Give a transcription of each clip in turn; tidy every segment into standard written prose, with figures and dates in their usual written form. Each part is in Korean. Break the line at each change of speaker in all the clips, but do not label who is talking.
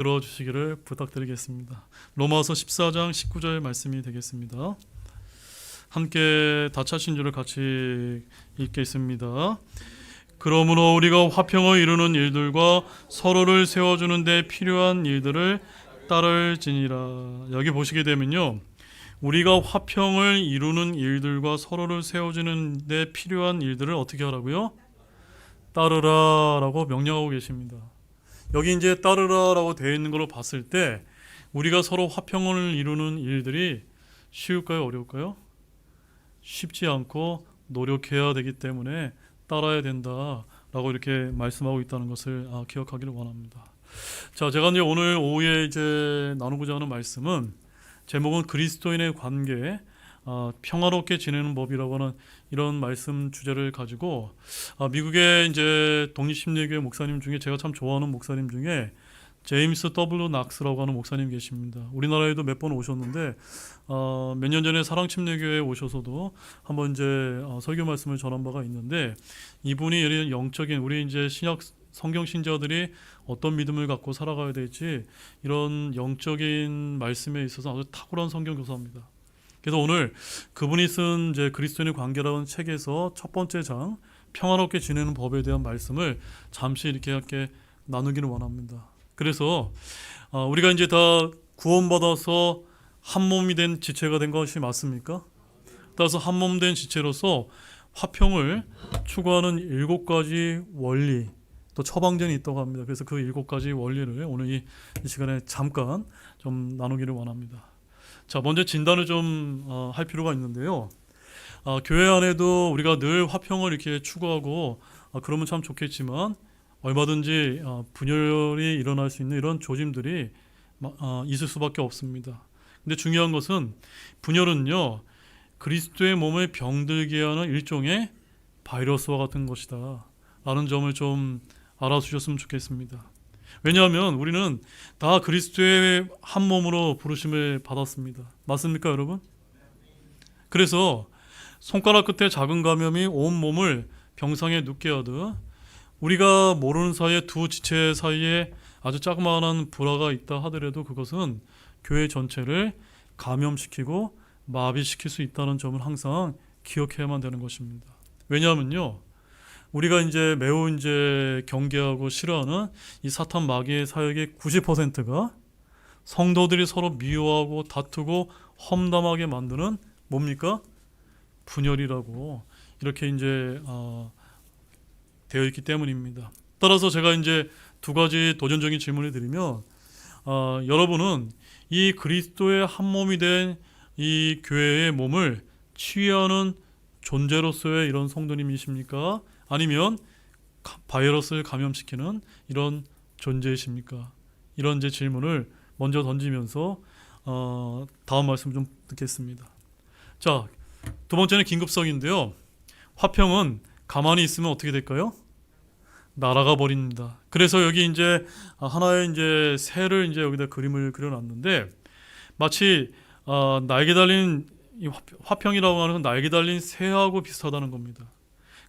들어주시기를 부탁드리겠습니다. 로마서 14장 19절 말씀이 되겠습니다. 함께 다차신 줄을 같이 읽겠습니다. 그러므로 우리가 화평을 이루는 일들과 서로를 세워주는 데 필요한 일들을 따를지니라. 여기 보시게 되면요, 우리가 화평을 이루는 일들과 서로를 세워주는 데 필요한 일들을 어떻게 하라고요? 따르라라고 명령하고 계십니다. 여기 이제 따르라라고 되어 있는 걸로 봤을 때 우리가 서로 화평을 이루는 일들이 쉬울까요? 어려울까요? 쉽지 않고 노력해야 되기 때문에 따라야 된다라고 이렇게 말씀하고 있다는 것을 기억하기를 원합니다. 자, 제가 이제 오늘 오후에 이제 나누고자 하는 말씀은 제목은 그리스도인의 관계, 평화롭게 지내는 법이라고 하는 이런 말씀 주제를 가지고 미국의 이제 독립심리교회 목사님 중에 제가 참 좋아하는 목사님 중에 제임스 W. 낙스라고 하는 목사님 계십니다. 우리나라에도 몇 번 오셨는데 몇 년 전에 사랑침례교회에 오셔서도 한번 이제 설교 말씀을 전한 바가 있는데, 이분이 이런 영적인 우리 이제 신약 성경 신자들이 어떤 믿음을 갖고 살아가야 될지 이런 영적인 말씀에 있어서 아주 탁월한 성경 교사입니다. 그래서 오늘 그분이 쓴 이제 그리스도인의 관계라는 책에서 첫 번째 장 평화롭게 지내는 법에 대한 말씀을 잠시 이렇게 나누기를 원합니다. 그래서 우리가 이제 다 구원받아서 한 몸이 된 지체가 된 것이 맞습니까? 따라서 한 몸 된 지체로서 화평을 추구하는 7가지 원리, 또 처방전이 있다고 합니다. 그래서 그 7가지 원리를 오늘 이 시간에 잠깐 좀 나누기를 원합니다. 자, 먼저 진단을 좀 할 필요가 있는데요. 교회 안에도 우리가 늘 화평을 이렇게 추구하고 그러면 참 좋겠지만 얼마든지 분열이 일어날 수 있는 이런 조짐들이 있을 수밖에 없습니다. 근데 중요한 것은 분열은요, 그리스도의 몸을 병들게 하는 일종의 바이러스와 같은 것이다 라는 점을 좀 알아주셨으면 좋겠습니다. 왜냐하면 우리는 다 그리스도의 한 몸으로 부르심을 받았습니다. 맞습니까, 여러분? 그래서 손가락 끝에 작은 감염이 온 몸을 병상에 눕게 하듯 우리가 모르는 사이에 두 지체 사이에 아주 조그마한 불화가 있다 하더라도 그것은 교회 전체를 감염시키고 마비시킬 수 있다는 점을 항상 기억해야만 되는 것입니다. 왜냐하면요, 우리가 이제 매우 이제 경계하고 싫어하는 이 사탄 마귀의 사역의 90%가 성도들이 서로 미워하고 다투고 험담하게 만드는 뭡니까? 분열이라고 이렇게 이제 되어 있기 때문입니다. 따라서 제가 이제 2가지 도전적인 질문을 드리면, 여러분은 이 그리스도의 한 몸이 된 이 교회의 몸을 치유하는 존재로서의 이런 성도님이십니까? 아니면 바이러스를 감염시키는 이런 존재이십니까? 이런 이제 질문을 먼저 던지면서 다음 말씀 좀 듣겠습니다. 자, 2번째는 긴급성인데요. 화평은 가만히 있으면 어떻게 될까요? 날아가 버립니다. 그래서 여기 이제 하나의 이제 새를 이제 여기다 그림을 그려놨는데, 마치 날개 달린 이 화평이라고 하는 건 날개 달린 새하고 비슷하다는 겁니다.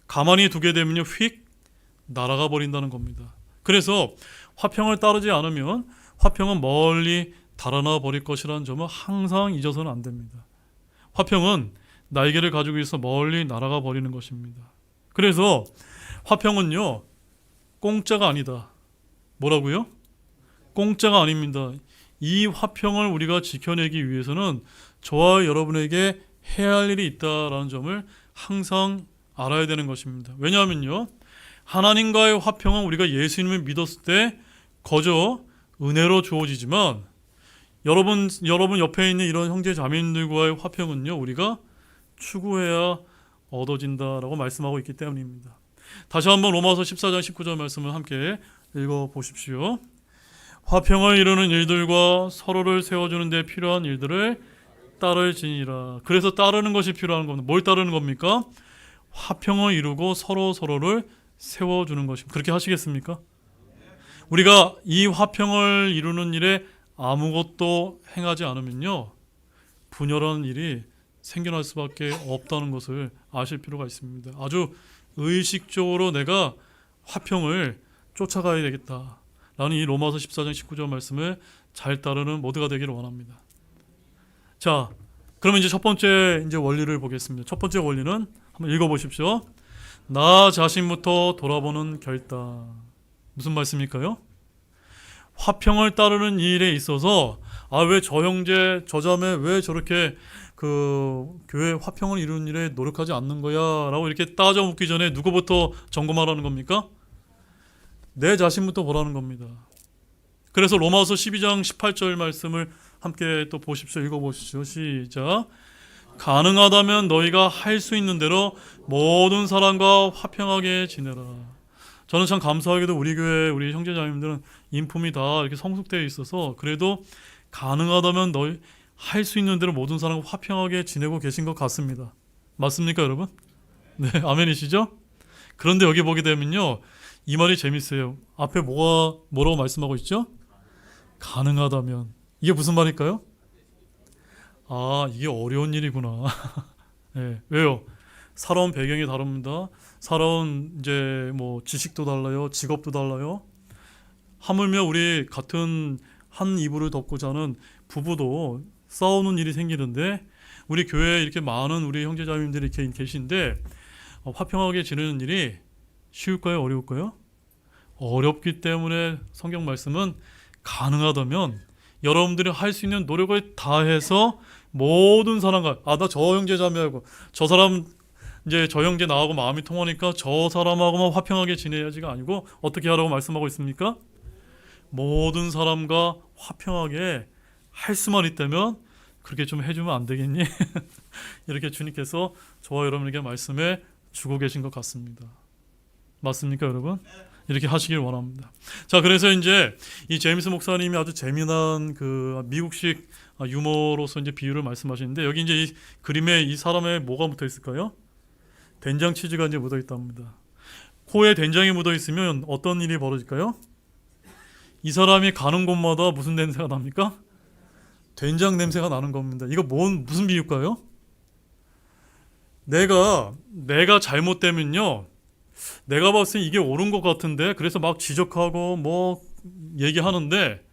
가만히 두게 되면요, 휙 날아가 버린다는 겁니다. 그래서 화평을 따르지 않으면 화평은 멀리 달아나 버릴 것이라는 점을 항상 잊어서는 안 됩니다. 화평은 날개를 가지고 있어 멀리 날아가 버리는 것입니다. 그래서 화평은요, 공짜가 아니다. 뭐라고요? 공짜가 아닙니다. 이 화평을 우리가 지켜내기 위해서는 저와 여러분에게 해야 할 일이 있다라는 점을 항상 알아야 되는 것입니다. 왜냐하면요, 하나님과의 화평은 우리가 예수님을 믿었을 때 거저 은혜로 주어지지만 여러분 옆에 있는 이런 형제 자매님들과의 화평은요, 우리가 추구해야 얻어진다라고 말씀하고 있기 때문입니다. 다시 한번 로마서 14장 19절 말씀을 함께 읽어보십시오. 화평을 이루는 일들과 서로를 세워주는 데 필요한 일들을 따를지니라. 그래서 따르는 것이 필요한 겁니다. 뭘 따르는 겁니까? 화평을 이루고 서로를 세워주는 것입니다. 그렇게 하시겠습니까? 우리가 이 화평을 이루는 일에 아무것도 행하지 않으면요, 분열하는 일이 생겨날 수밖에 없다는 것을 아실 필요가 있습니다. 아주 의식적으로 내가 화평을 쫓아가야 되겠다. 라는 이 로마서 14장 19절 말씀을 잘 따르는 모두가 되기를 원합니다. 자, 그러면 이제 첫 번째 이제 원리를 보겠습니다. 첫 번째 원리는 한번 읽어보십시오. 나 자신부터 돌아보는 결단. 무슨 말씀일까요? 화평을 따르는 일에 있어서 왜 저 형제 저 자매 왜 저렇게 그 교회 화평을 이루는 일에 노력하지 않는 거야 라고 이렇게 따져 묻기 전에 누구부터 점검하라는 겁니까? 내 자신부터 보라는 겁니다. 그래서 로마서 12장 18절 말씀을 함께 또 보십시오. 읽어보십시오. 시작. 가능하다면 너희가 할 수 있는 대로 모든 사람과 화평하게 지내라. 저는 참 감사하게도 우리 교회 우리 형제자매님들은 인품이 다 이렇게 성숙되어 있어서 그래도 가능하다면 너희 할 수 있는 대로 모든 사람과 화평하게 지내고 계신 것 같습니다. 맞습니까, 여러분? 네, 아멘이시죠? 그런데 여기 보게 되면요, 이 말이 재밌어요. 앞에 뭐라고 말씀하고 있죠? 가능하다면. 이게 무슨 말일까요? 이게 어려운 일이구나. 네, 왜요? 살아온 배경이 다릅니다. 살아온 이제 뭐 지식도 달라요, 직업도 달라요. 하물며 우리 같은 한 이불을 덮고 자는 부부도 싸우는 일이 생기는데 우리 교회에 이렇게 많은 우리 형제자매님들이 이렇게 계신데 화평하게 지내는 일이 쉬울까요? 어려울까요? 어렵기 때문에 성경 말씀은 가능하다면 여러분들이 할 수 있는 노력을 다해서 모든 사람과 나 저 형제자매하고 저 사람 이제 저 형제 나하고 마음이 통하니까 저 사람하고만 화평하게 지내야지가 아니고 어떻게 하라고 말씀하고 있습니까? 모든 사람과 화평하게 할 수만 있다면 그렇게 좀 해주면 안 되겠니? 이렇게 주님께서 저와 여러분에게 말씀해 주고 계신 것 같습니다. 맞습니까, 여러분? 이렇게 하시길 원합니다. 자, 그래서 이제 이 제임스 목사님이 아주 재미난 그 미국식 유머로서 이제 비유를 말씀하시는데 여기 이제 이 그림에 이 사람의 뭐가 묻어 있을까요? 된장 치즈가 이제 묻어 있답니다. 코에 된장이 묻어 있으면 어떤 일이 벌어질까요? 이 사람이 가는 곳마다 무슨 냄새가 납니까? 된장 냄새가 나는 겁니다. 이거 무슨 비유일까요? 내가 잘못되면요, 내가 봤을 때 이게 옳은 것 같은데 그래서 막 지적하고 뭐 얘기하는데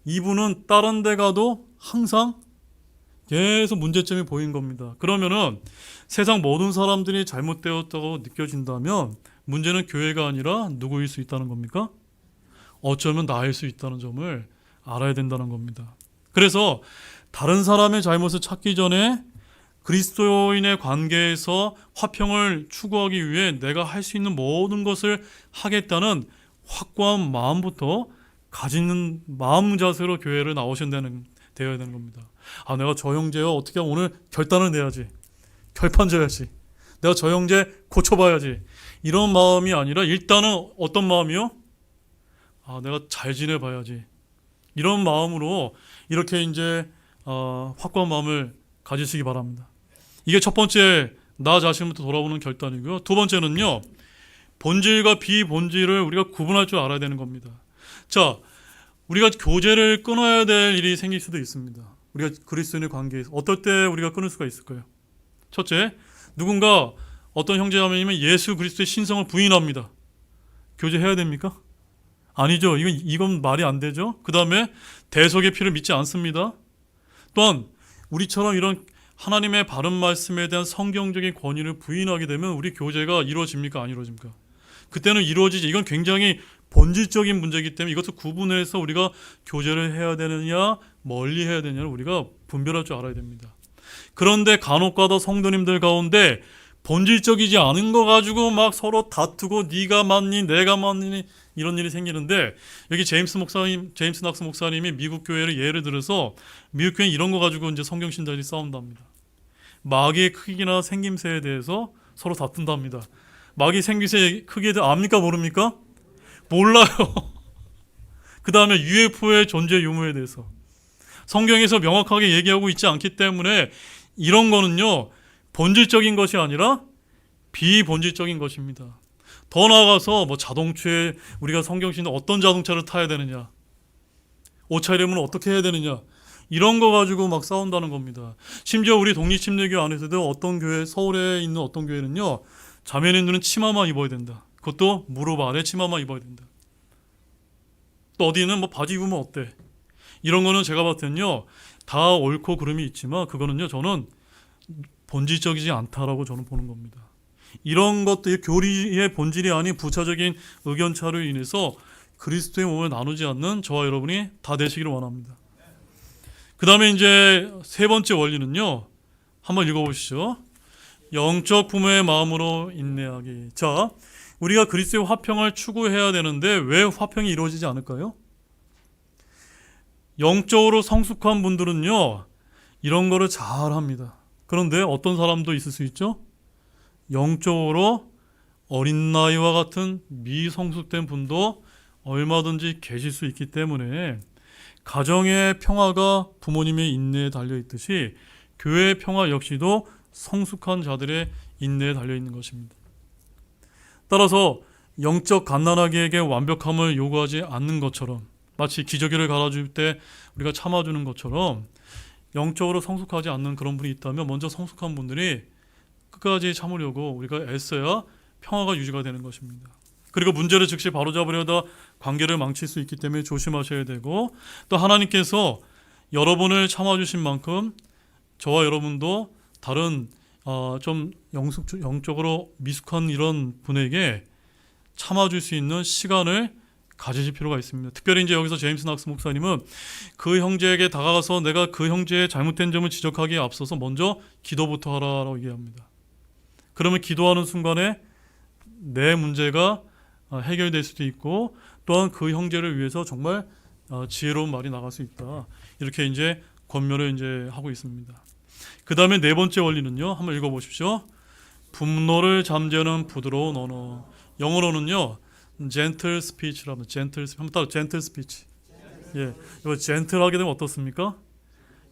이분은 다른 데 가도 항상 계속 문제점이 보인 겁니다. 그러면은 세상 모든 사람들이 잘못되었다고 느껴진다면 문제는 교회가 아니라 누구일 수 있다는 겁니까? 어쩌면 나일 수 있다는 점을 알아야 된다는 겁니다. 그래서 다른 사람의 잘못을 찾기 전에 그리스도인의 관계에서 화평을 추구하기 위해 내가 할 수 있는 모든 것을 하겠다는 확고한 마음부터 가지는 마음 자세로 교회를 되어야 되는 겁니다. 내가 저 형제와 어떻게 오늘 결단을 내야지, 결판 져야지, 내가 저 형제 고쳐봐야지, 이런 마음이 아니라 일단은 어떤 마음이요? 내가 잘 지내봐야지, 이런 마음으로 이렇게 이제 확고한 마음을 가지시기 바랍니다. 이게 첫 번째, 나 자신부터 돌아보는 결단이고요. 두 번째는요, 본질과 비본질을 우리가 구분할 줄 알아야 되는 겁니다. 자, 우리가 교제를 끊어야 될 일이 생길 수도 있습니다. 우리가 그리스도인의 관계에서 어떨 때 우리가 끊을 수가 있을까요? 첫째, 누군가 어떤 형제자매님은 예수 그리스도의 신성을 부인합니다. 교제해야 됩니까? 아니죠. 이건 말이 안 되죠. 그 다음에 대속의 피를 믿지 않습니다. 또한 우리처럼 이런 하나님의 바른 말씀에 대한 성경적인 권위를 부인하게 되면 우리 교제가 이루어집니까? 안 이루어집니까? 그때는 이루어지지. 이건 굉장히 본질적인 문제이기 때문에 이것을 구분해서 우리가 교제를 해야 되느냐 멀리 해야 되느냐를 우리가 분별할 줄 알아야 됩니다. 그런데 간혹가다 성도님들 가운데 본질적이지 않은 거 가지고 막 서로 다투고 네가 맞니 내가 맞니 이런 일이 생기는데, 여기 제임스 낙스 목사님이 미국 교회를 예를 들어서 미국 교회는 이런 거 가지고 이제 성경 신자들이 싸운답니다. 마귀의 크기나 생김새에 대해서 서로 다툰답니다. 마귀 생김새 크기에 대해 압니까 모릅니까? 몰라요. 그 다음에 UFO의 존재 유무에 대해서 성경에서 명확하게 얘기하고 있지 않기 때문에 이런 거는요, 본질적인 것이 아니라 비본질적인 것입니다. 더 나아가서 뭐 자동차에 우리가 성경신은 어떤 자동차를 타야 되느냐, 옷차림은 어떻게 해야 되느냐, 이런 거 가지고 막 싸운다는 겁니다. 심지어 우리 독립침례교 안에서도 어떤 교회, 서울에 있는 어떤 교회는요, 자매님들은 치마만 입어야 된다. 그것도 무릎 아래 치마만 입어야 된다. 또 어디는 뭐 바지 입으면 어때? 이런 거는 제가 봤을 때는요, 다 옳고 그름이 있지만 그거는요, 저는 본질적이지 않다라고 저는 보는 겁니다. 이런 것들이 교리의 본질이 아닌 부차적인 의견 차로 인해서 그리스도의 몸을 나누지 않는 저와 여러분이 다 되시기를 원합니다. 그 다음에 이제 세 번째 원리는요, 한번 읽어보시죠. 영적 부모의 마음으로 인내하기. 자, 우리가 그리스도의 화평을 추구해야 되는데 왜 화평이 이루어지지 않을까요? 영적으로 성숙한 분들은요, 이런 거를 잘 합니다. 그런데 어떤 사람도 있을 수 있죠? 영적으로 어린 나이와 같은 미성숙된 분도 얼마든지 계실 수 있기 때문에 가정의 평화가 부모님의 인내에 달려 있듯이 교회의 평화 역시도 성숙한 자들의 인내에 달려 있는 것입니다. 따라서 영적 갓난아기에게 완벽함을 요구하지 않는 것처럼, 마치 기저귀를 갈아줄 때 우리가 참아주는 것처럼 영적으로 성숙하지 않는 그런 분이 있다면 먼저 성숙한 분들이 끝까지 참으려고 우리가 애써야 평화가 유지가 되는 것입니다. 그리고 문제를 즉시 바로잡으려다 관계를 망칠 수 있기 때문에 조심하셔야 되고, 또 하나님께서 여러분을 참아주신 만큼 저와 여러분도 다른 좀 영적으로 미숙한 이런 분에게 참아줄 수 있는 시간을 가지실 필요가 있습니다. 특별히 이제 여기서 제임스 낙스 목사님은 그 형제에게 다가가서 내가 그 형제의 잘못된 점을 지적하기에 앞서서 먼저 기도부터 하라라고 얘기합니다. 그러면 기도하는 순간에 내 문제가 해결될 수도 있고, 또한 그 형제를 위해서 정말 지혜로운 말이 나갈 수 있다. 이렇게 이제 권면을 이제 하고 있습니다. 그 다음에 네 번째 원리는요, 한번 읽어보십시오. 분노를 잠재우는 부드러운 언어. 영어로는요, gentle speech라고, 한번 따라 gentle speech. 예, 이거 gentle하게 되면 어떻습니까?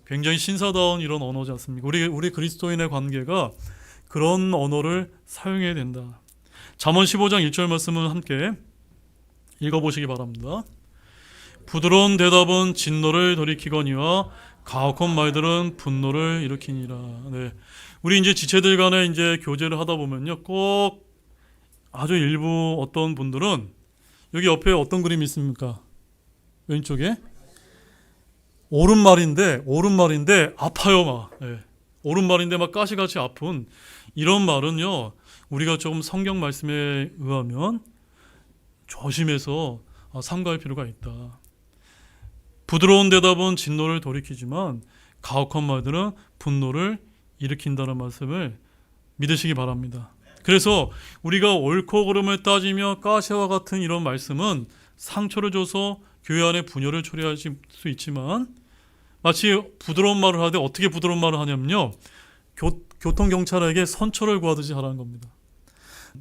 굉장히 신사다운 이런 언어지 않습니까? 우리 그리스도인의 관계가 그런 언어를 사용해야 된다. 잠언 15장 1절 말씀을 함께 읽어보시기 바랍니다. 부드러운 대답은 진노를 돌이키거니와 가혹한 말들은 분노를 일으키니라. 네. 우리 이제 지체들 간에 이제 교제를 하다 보면요, 꼭 아주 일부 어떤 분들은 여기 옆에 어떤 그림이 있습니까? 왼쪽에 옳은 말인데 아파요, 막. 네. 옳은 말인데 막 가시같이 아픈 이런 말은요, 우리가 조금 성경 말씀에 의하면 조심해서 삼가할 필요가 있다. 부드러운 대답은 진노를 돌이키지만 가혹한 말들은 분노를 일으킨다는 말씀을 믿으시기 바랍니다. 그래서 우리가 옳고 그름을 따지며 가시와 같은 이런 말씀은 상처를 줘서 교회 안에 분열을 초래할 수 있지만, 마치 부드러운 말을 하되 어떻게 부드러운 말을 하냐면요, 교통경찰에게 선처를 구하듯이 하라는 겁니다.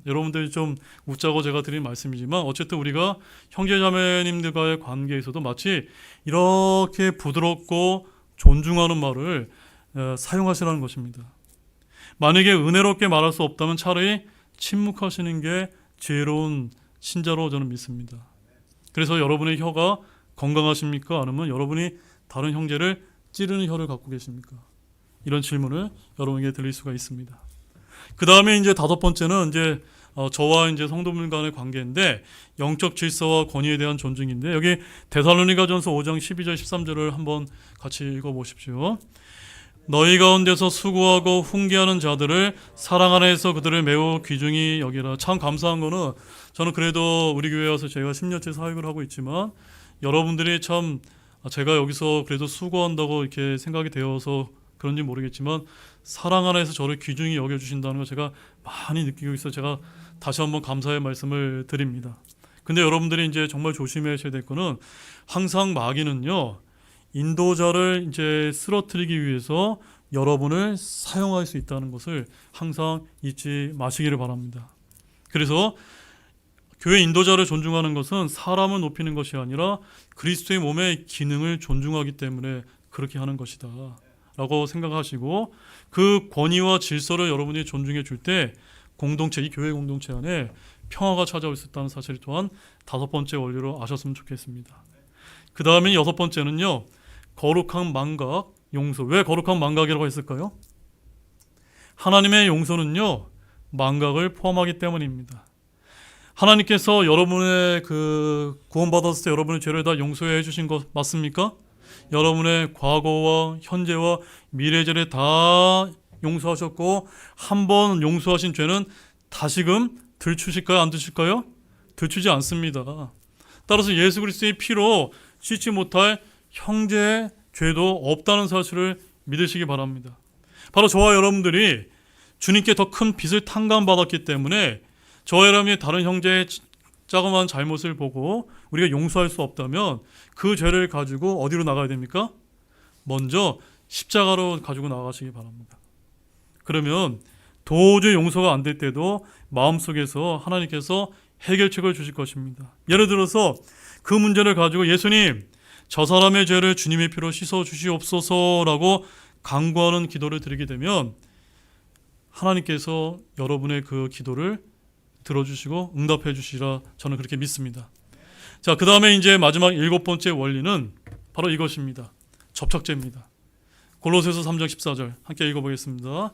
여러분들이 좀 웃자고 제가 드린 말씀이지만 어쨌든 우리가 형제자매님들과의 관계에서도 마치 이렇게 부드럽고 존중하는 말을 사용하시라는 것입니다. 만약에 은혜롭게 말할 수 없다면 차라리 침묵하시는 게 지혜로운 신자로 저는 믿습니다. 그래서 여러분의 혀가 건강하십니까? 아니면 여러분이 다른 형제를 찌르는 혀를 갖고 계십니까? 이런 질문을 여러분에게 드릴 수가 있습니다. 그 다음에 이제 다섯 번째는 이제 저와 이제 성도분 간의 관계인데, 영적 질서와 권위에 대한 존중인데, 여기 데살로니가전서 5장 12절 13절을 한번 같이 읽어보십시오. 너희 가운데서 수고하고 훈계하는 자들을 사랑 안에서 그들을 매우 귀중히 여기라. 참 감사한 거는, 저는 그래도 우리 교회 와서 제가 10년째 사역을 하고 있지만 여러분들이 참 제가 여기서 그래도 수고한다고 이렇게 생각이 되어서 그런지 모르겠지만 사랑 안에서 저를 귀중히 여겨주신다는 걸 제가 많이 느끼고 있어서 제가 다시 한번 감사의 말씀을 드립니다. 근데 여러분들이 이제 정말 조심하셔야 될 거는, 항상 마귀는요, 인도자를 이제 쓰러뜨리기 위해서 여러분을 사용할 수 있다는 것을 항상 잊지 마시기를 바랍니다. 그래서 교회 인도자를 존중하는 것은 사람을 높이는 것이 아니라 그리스도의 몸의 기능을 존중하기 때문에 그렇게 하는 것이다 라고 생각하시고, 그 권위와 질서를 여러분이 존중해 줄 때 공동체, 이 교회 공동체 안에 평화가 찾아올 수 있다는 사실 또한 다섯 번째 원리로 아셨으면 좋겠습니다. 그 다음에 여섯 번째는요, 거룩한 망각, 용서. 왜 거룩한 망각이라고 했을까요? 하나님의 용서는요, 망각을 포함하기 때문입니다. 하나님께서 여러분의 그 구원받았을 때 여러분의 죄를 다 용서해 주신 것 맞습니까? 여러분의 과거와 현재와 미래 죄를 다 용서하셨고, 한 번 용서하신 죄는 다시금 들추실까요? 안 들추실까요? 들추지 않습니다. 따라서 예수 그리스도의 피로 씻지 못할 형제의 죄도 없다는 사실을 믿으시기 바랍니다. 바로 저와 여러분들이 주님께 더 큰 빚을 탕감받았기 때문에 저와 여러분이 다른 형제의 자그마한 잘못을 보고 우리가 용서할 수 없다면 그 죄를 가지고 어디로 나가야 됩니까? 먼저 십자가로 가지고 나가시기 바랍니다. 그러면 도저히 용서가 안 될 때도 마음속에서 하나님께서 해결책을 주실 것입니다. 예를 들어서 그 문제를 가지고 예수님, 저 사람의 죄를 주님의 피로 씻어 주시옵소서라고 간구하는 기도를 드리게 되면 하나님께서 여러분의 그 기도를 들어주시고 응답해 주시리라 저는 그렇게 믿습니다. 자, 그 다음에 이제 마지막 7번째 원리는 바로 이것입니다. 접착제입니다. 골로새서 3장 14절 함께 읽어보겠습니다.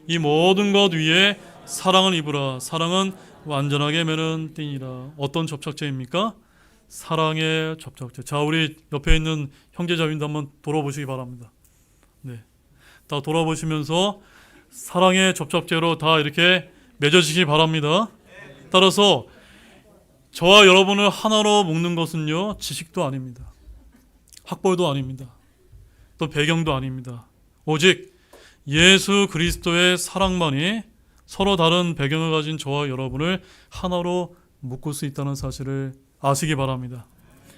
이 모든 것 위에 사랑을 입으라. 사랑은 완전하게 매는 띠니라. 어떤 접착제입니까? 사랑의 접착제. 자, 우리 옆에 있는 형제자매님도 한번 돌아보시기 바랍니다. 네, 다 돌아보시면서 사랑의 접착제로 다 이렇게 맺어지시기 바랍니다. 따라서 저와 여러분을 하나로 묶는 것은요, 지식도 아닙니다. 학벌도 아닙니다. 또 배경도 아닙니다. 오직 예수 그리스도의 사랑만이 서로 다른 배경을 가진 저와 여러분을 하나로 묶을 수 있다는 사실을 아시기 바랍니다.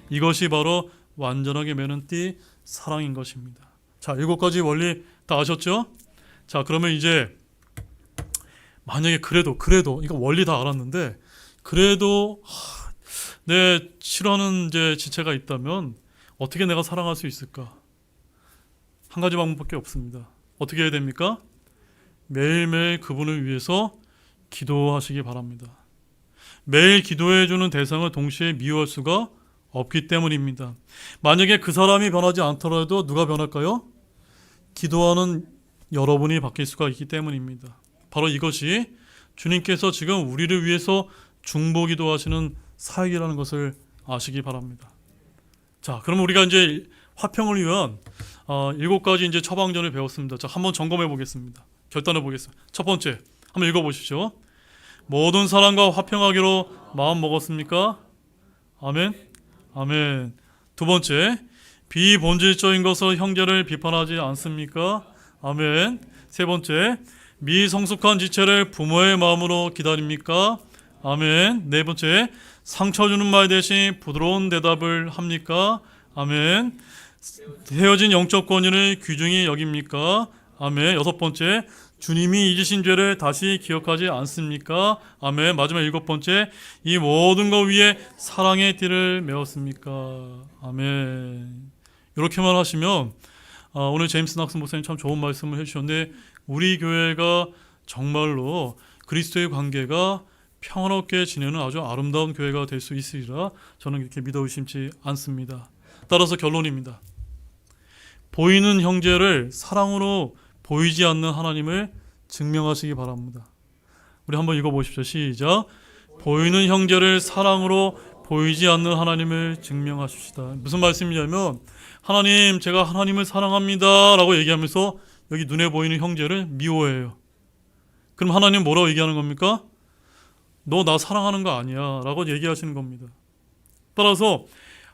이것이 바로 완전하게 매는 띠 사랑인 것입니다. 자, 7가지 원리 다 아셨죠? 자, 그러면 이제 만약에 그래도 이거 원리 다 알았는데 그래도 내 싫어하는 이제 지체가 있다면 어떻게 내가 사랑할 수 있을까? 한 가지 방법밖에 없습니다. 어떻게 해야 됩니까? 매일매일 그분을 위해서 기도하시기 바랍니다. 매일 기도해주는 대상을 동시에 미워할 수가 없기 때문입니다. 만약에 그 사람이 변하지 않더라도 누가 변할까요? 기도하는 여러분이 바뀔 수가 있기 때문입니다. 바로 이것이 주님께서 지금 우리를 위해서 중보기도 하시는 사역이라는 것을 아시기 바랍니다. 자, 그럼 우리가 이제 화평을 위한 7가지 이제 처방전을 배웠습니다. 자, 한번 점검해 보겠습니다. 결단해 보겠습니다. 첫 번째, 한번 읽어보시죠. 모든 사람과 화평하기로 마음 먹었습니까? 아멘. 아멘. 두 번째, 비본질적인 것으로 형제를 비판하지 않습니까? 아멘. 세 번째, 미성숙한 지체를 부모의 마음으로 기다립니까? 아멘. 네 번째, 상처 주는 말 대신 부드러운 대답을 합니까? 아멘. 헤어진 영적 권위를 귀중히 여깁니까? 아멘. 여섯 번째, 주님이 잊으신 죄를 다시 기억하지 않습니까? 아멘. 마지막 7번째, 이 모든 것 위에 사랑의 띠를 메웠습니까? 아멘. 이렇게만 하시면 오늘 제임스 낙슨 목사님 참 좋은 말씀을 해주셨는데 우리 교회가 정말로 그리스도의 관계가 평화롭게 지내는 아주 아름다운 교회가 될 수 있으리라 저는 이렇게 믿어 의심치 않습니다. 따라서 결론입니다. 보이는 형제를 사랑으로 보이지 않는 하나님을 증명하시기 바랍니다. 우리 한번 읽어보십시오. 시작. 보이는 형제를 사랑으로 보이지 않는 하나님을 증명하십시다. 무슨 말씀이냐면 하나님, 제가 하나님을 사랑합니다 라고 얘기하면서 여기 눈에 보이는 형제를 미워해요. 그럼 하나님 뭐라고 얘기하는 겁니까? 너 나 사랑하는 거 아니야 라고 얘기하시는 겁니다. 따라서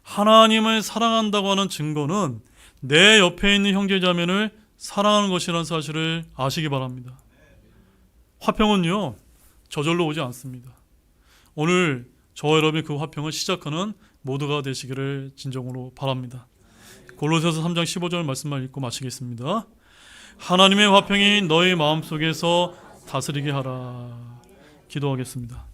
하나님을 사랑한다고 하는 증거는 내 옆에 있는 형제자매를 사랑하는 것이라는 사실을 아시기 바랍니다. 화평은요, 저절로 오지 않습니다. 오늘 저와 여러분이 그 화평을 시작하는 모두가 되시기를 진정으로 바랍니다. 골로새서 3장 15절 말씀만 읽고 마치겠습니다. 하나님의 화평이 너희 마음속에서 다스리게 하라. 기도하겠습니다.